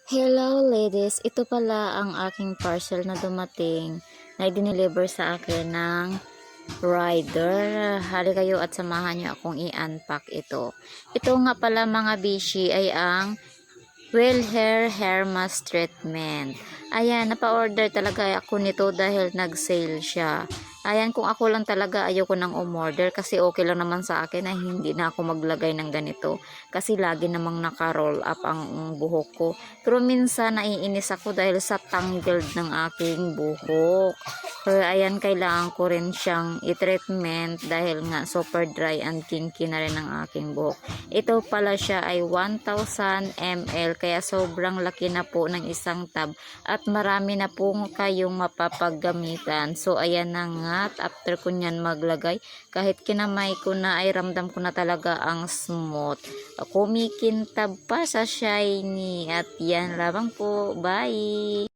Hello ladies, ito pala ang aking parcel na dumating na i-deliver sa akin ng rider. Hali kayo at samahan niyo akong i-unpack ito. Ito nga pala mga bishi ay ang Well Hair Mask Treatment. Ayan, napa-order talaga ako nito dahil nag-sale siya. Ayan, kung ako lang talaga ayoko nang umorder kasi okay lang naman sa akin na hindi na ako maglagay ng ganito. Kasi lagi namang naka-roll up ang buhok ko. Pero minsan naiinis ako dahil sa tangled ng aking buhok. Kaya ayan, kailangan ko rin siyang i-treatment dahil nga super dry and kinky na rin ang aking buhok. Ito pala siya ay 1000 ml kaya sobrang laki na po ng isang tub at marami na po kayong mapapaggamitan. So ayan na nga, at after ko nyan maglagay, kahit kinamay ko na ay ramdam ko na talaga ang smooth. Kumikintab pa sa shiny at yan lamang po. Bye!